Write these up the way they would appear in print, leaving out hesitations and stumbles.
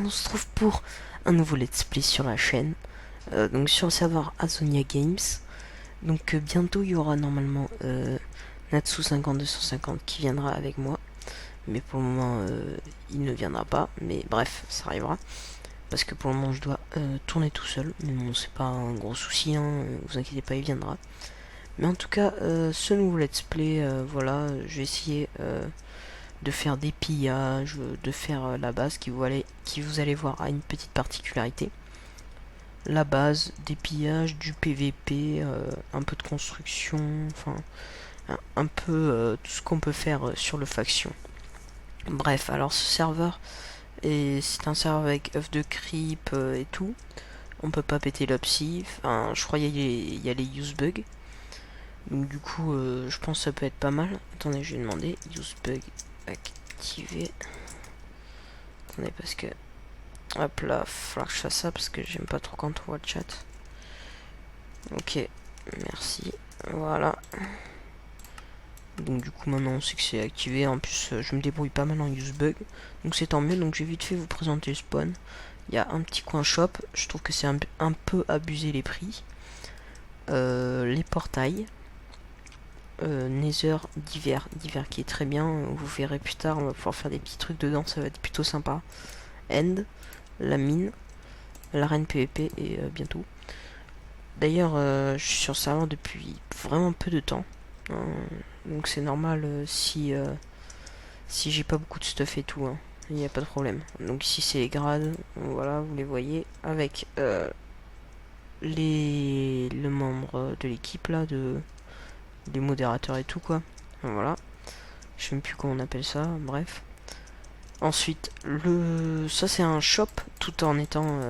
on se trouve pour un nouveau let's play sur la chaîne, donc sur le serveur Azonia Games. Donc bientôt il y aura normalement Natsu 50250 qui viendra avec moi, mais pour le moment il ne viendra pas, mais bref, ça arrivera. Parce que pour le moment je dois tourner tout seul, mais bon c'est pas un gros souci, hein, vous inquiétez pas, il viendra. Mais en tout cas, ce nouveau let's play, voilà, je vais essayer de faire des pillages, de faire la base qui vous allez voir a une petite particularité. La base, des pillages, du PVP, un peu de construction, enfin un peu tout ce qu'on peut faire sur le faction. Bref, alors ce serveur, c'est un serveur avec œuf de creep et tout. On peut pas péter l'opsi, enfin je crois il y a les use bugs. Donc du coup je pense que ça peut être pas mal. Attendez, je vais demander use bug activé. Attendez parce que hop là, falloir que je fasse ça parce que j'aime pas trop quand on voit le chat. Ok, merci. Voilà. Donc du coup maintenant on sait que c'est activé. En plus je me débrouille pas mal en use bug. Donc c'est tant mieux. Donc j'ai vite fait vous présenter le spawn. Il y a un petit coin shop. Je trouve que c'est un peu abusé les prix. Les portails. Nether d'hiver qui est très bien. Vous verrez plus tard. On va pouvoir faire des petits trucs dedans. Ça va être plutôt sympa. End. La mine. L'arène PVP et bientôt. D'ailleurs, je suis sur serveur depuis vraiment peu de temps. Donc c'est normal si j'ai pas beaucoup de stuff et tout. Il n'y a pas de problème. Donc ici c'est les grades. Voilà, vous les voyez. Avec le membre de l'équipe là, les modérateurs et tout quoi. Voilà. Je sais même plus comment on appelle ça. Bref. Ensuite, ça c'est un shop tout en étant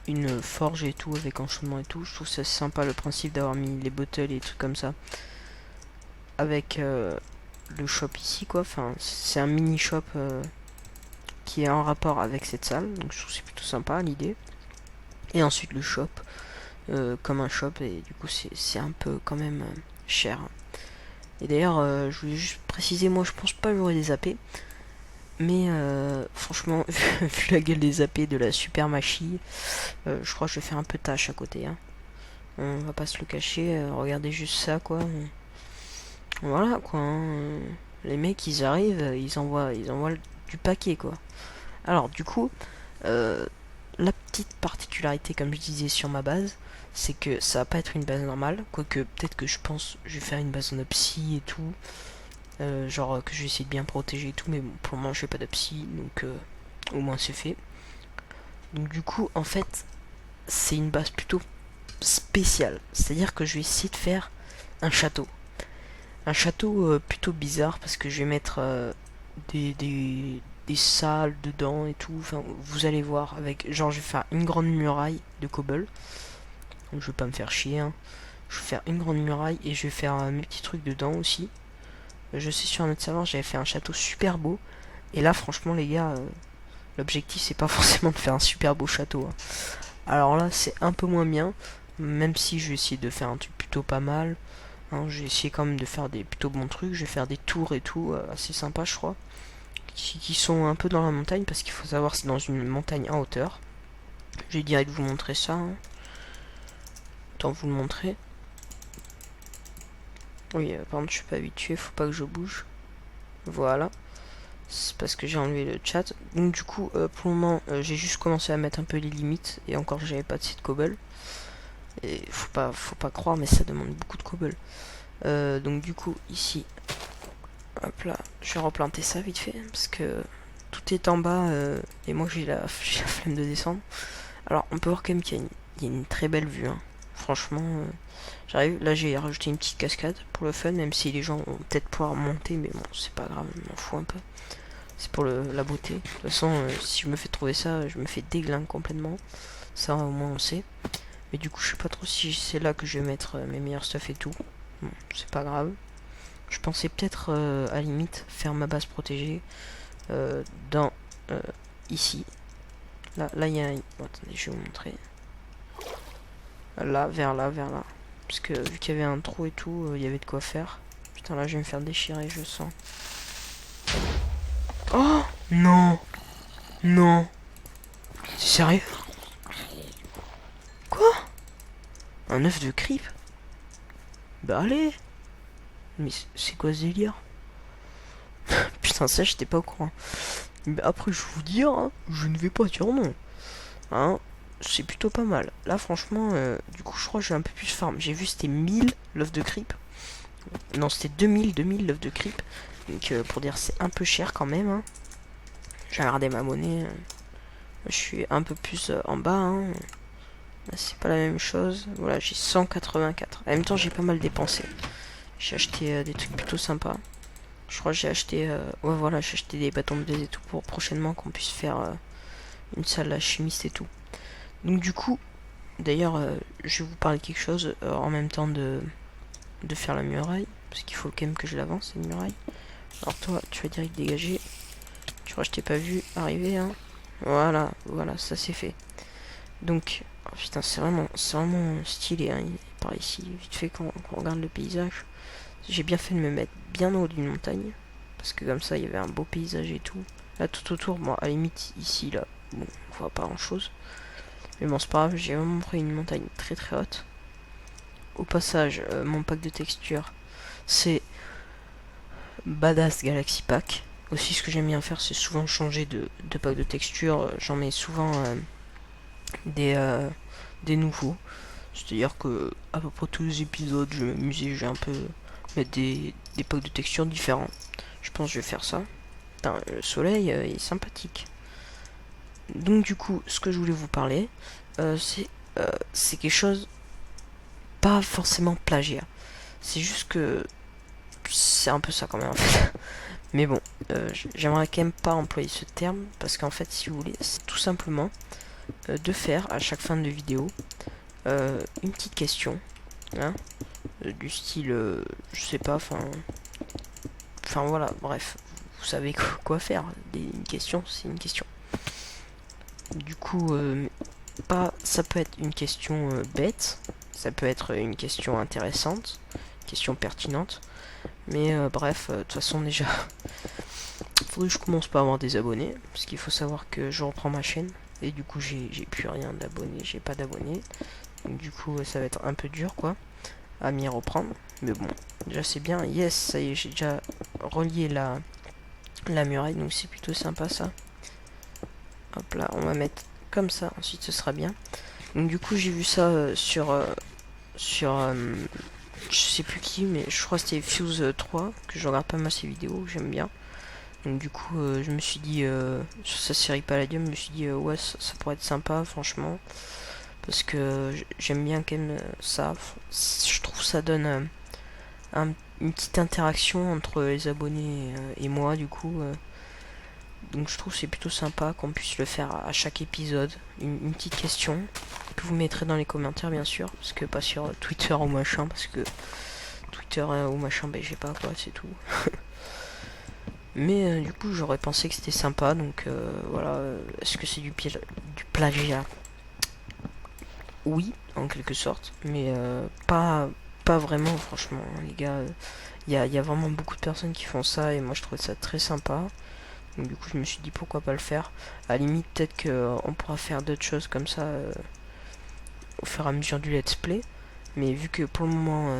une forge et tout avec enchantement et tout. Je trouve ça sympa le principe d'avoir mis les bottles et trucs comme ça avec le shop ici quoi. Enfin c'est un mini shop qui est en rapport avec cette salle, donc je trouve c'est plutôt sympa l'idée. Et ensuite le shop comme un shop, et du coup c'est un peu quand même cher. Et d'ailleurs je voulais juste préciser, moi je pense pas j'aurai des AP, mais franchement vu la gueule des AP de la super machine, je crois que je vais faire un peu tâche à côté, hein. On va pas se le cacher, regardez juste ça quoi. Voilà quoi, hein. Les mecs ils arrivent, ils envoient du paquet quoi. Alors du coup, la petite particularité comme je disais sur ma base, c'est que ça va pas être une base normale, quoique peut-être que je vais faire une base en opsie et tout. Genre que je vais essayer de bien protéger et tout, mais bon, pour le moment je fais pas d'opsie, donc au moins c'est fait. Donc du coup en fait c'est une base plutôt spéciale, c'est-à-dire que je vais essayer de faire un château. Un château plutôt bizarre parce que je vais mettre des salles dedans et tout. Enfin, vous allez voir. Avec genre, je vais faire une grande muraille de cobble. Donc, je vais pas me faire chier, hein. Je vais faire une grande muraille et je vais faire mes petits trucs dedans aussi. Je sais sur un autre serveur, j'avais fait un château super beau. Et là, franchement, les gars, l'objectif c'est pas forcément de faire un super beau château, hein. Alors là, c'est un peu moins bien. Même si je vais essayer de faire un truc plutôt pas mal. Hein, j'ai essayé quand même de faire des plutôt bons trucs. Je vais faire des tours et tout, assez sympa je crois. Qui sont un peu dans la montagne, parce qu'il faut savoir c'est dans une montagne en hauteur. Je vais direct vous montrer ça, hein. Autant vous le montrer. Oui, par contre je suis pas habitué, faut pas que je bouge. Voilà. C'est parce que j'ai enlevé le chat. Donc du coup, pour le moment, j'ai juste commencé à mettre un peu les limites. Et encore j'avais pas de site cobble. Et faut pas croire, mais ça demande beaucoup de cobble. Donc du coup ici, hop là, je vais replanter ça vite fait parce que tout est en bas et moi j'ai la flemme de descendre. Alors on peut voir quand même qu'il y a une très belle vue, hein. Franchement, j'arrive. Là j'ai rajouté une petite cascade pour le fun, même si les gens vont peut-être pouvoir monter, mais bon c'est pas grave, je m'en fous un peu. C'est pour la beauté. De toute façon, si je me fais trouver ça, je me fais déglingue complètement. Ça au moins on sait. Mais du coup je sais pas trop si c'est là que je vais mettre mes meilleurs stuff et tout. Bon, c'est pas grave. Je pensais peut-être à la limite faire ma base protégée dans ici. Là il y a un... Bon, attendez, je vais vous montrer. Là, vers là, vers là. Parce que vu qu'il y avait un trou et tout, il y avait de quoi faire. Putain, là je vais me faire déchirer, je sens. Oh non. Non. T'es sérieux? Quoi? Un œuf de creep? Bah allez. Mais c'est quoi ce délire? Putain, ça j'étais pas au courant. Mais après je vais vous dire, hein, je ne vais pas dire non. Hein, c'est plutôt pas mal. Là franchement, du coup je crois que j'ai un peu plus farm. J'ai vu c'était 1000 l'œuf de creep. Non, c'était 2000 l'œuf de creep. Donc pour dire c'est un peu cher quand même. Hein. J'ai regardé ma monnaie. Je suis un peu plus en bas. Hein. C'est pas la même chose. Voilà, j'ai 184. En même temps, j'ai pas mal dépensé. J'ai acheté des trucs plutôt sympas. Je crois que j'ai acheté... ouais, voilà, j'ai acheté des bâtons de et tout pour prochainement qu'on puisse faire une salle à chimiste et tout. Donc du coup, d'ailleurs, je vais vous parler de quelque chose en même temps de faire la muraille. Parce qu'il faut quand même que je l'avance, cette muraille. Alors toi, tu vas direct dégager. Tu vois, je t'ai pas vu arriver, hein. Voilà, voilà, ça c'est fait. Donc, oh putain, c'est vraiment stylé, hein, par ici. Vite fait, quand on regarde le paysage, j'ai bien fait de me mettre bien en haut d'une montagne. Parce que comme ça, il y avait un beau paysage et tout. Là, tout autour, bon, à la limite, ici, là, bon, on voit pas grand chose. Mais bon, c'est pas grave, j'ai vraiment pris une montagne très très haute. Au passage, mon pack de textures, c'est Badass Galaxy Pack. Aussi, ce que j'aime bien faire, c'est souvent changer de pack de textures. J'en mets souvent des nouveaux. C'est-à-dire que à peu près tous les épisodes, je vais m'amuser, j'ai un peu mettre des packs de textures différents. Je pense que je vais faire ça. Putain, le soleil est sympathique. Donc du coup, ce que je voulais vous parler, c'est quelque chose pas forcément plagiat. C'est juste que c'est un peu ça quand même en fait. Mais bon, j'aimerais quand même pas employer ce terme parce qu'en fait, si vous voulez, c'est tout simplement de faire à chaque fin de vidéo une petite question, hein, du style, je sais pas, enfin voilà, bref, vous savez quoi faire. Une question, c'est une question. Du coup, pas, ça peut être une question bête, ça peut être une question intéressante, une question pertinente. Mais bref, de toute façon déjà, faudrait que je commence par avoir des abonnés, parce qu'il faut savoir que je reprends ma chaîne et du coup j'ai plus rien d'abonnés, j'ai pas d'abonnés. Donc du coup ça va être un peu dur quoi à m'y reprendre. Mais bon, déjà c'est bien. Yes, ça y est, j'ai déjà relié la muraille, donc c'est plutôt sympa ça. Hop là, on va mettre comme ça, ensuite ce sera bien. Donc du coup j'ai vu ça sur je sais plus qui, mais je crois que c'était Fuse 3, que je regarde pas mal ses vidéos, j'aime bien. Donc du coup je me suis dit sur sa série Palladium, je me suis dit ouais ça pourrait être sympa franchement. Parce que j'aime bien quand même ça. Je trouve ça donne une petite interaction entre les abonnés et moi du coup. Donc je trouve c'est plutôt sympa qu'on puisse le faire à chaque épisode. Une petite question que vous mettrez dans les commentaires bien sûr. Parce que pas sur Twitter ou machin. Parce que Twitter ou machin, ben j'ai pas quoi, c'est tout. Mais du coup j'aurais pensé que c'était sympa. Donc voilà. Est-ce que c'est du plagiat? Oui, en quelque sorte, mais pas vraiment, franchement, hein, les gars. Il y a vraiment beaucoup de personnes qui font ça, et moi je trouvais ça très sympa. Donc du coup, je me suis dit pourquoi pas le faire. À la limite, peut-être qu'on pourra faire d'autres choses comme ça au fur et à mesure du let's play. Mais vu que pour le moment,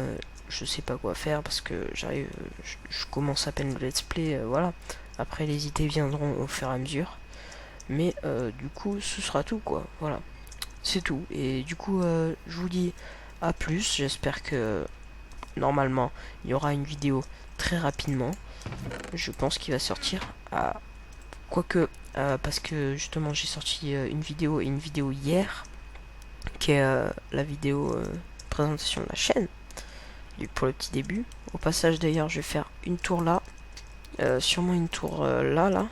je sais pas quoi faire parce que j'arrive, je commence à peine le let's play, voilà. Après, les idées viendront au fur et à mesure. Mais du coup, ce sera tout, quoi. Voilà. C'est tout. Et du coup, je vous dis à plus. J'espère que normalement, il y aura une vidéo très rapidement. Je pense qu'il va sortir à... Quoique, parce que justement, j'ai sorti une vidéo et une vidéo hier, qui est la vidéo présentation de la chaîne, pour le petit début. Au passage, d'ailleurs, je vais faire une tour là. Sûrement une tour là. Là,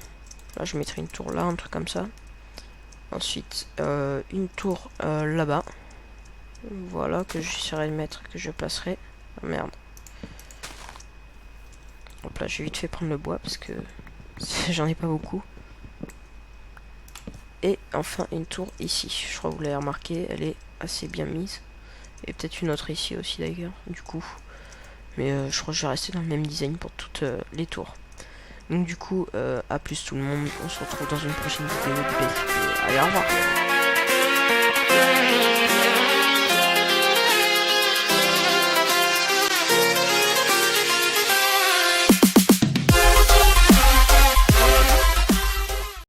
je mettrai une tour là, un truc comme ça. Ensuite, une tour là-bas. Voilà, que j'essaierai de mettre, que je placerai. Oh, merde. Hop là, j'ai vite fait prendre le bois parce que j'en ai pas beaucoup. Et enfin, une tour ici. Je crois que vous l'avez remarqué, elle est assez bien mise. Et peut-être une autre ici aussi d'ailleurs, du coup. Mais je crois que je vais rester dans le même design pour toutes les tours. Donc du coup, à plus tout le monde, on se retrouve dans une prochaine vidéo. Allez, au revoir.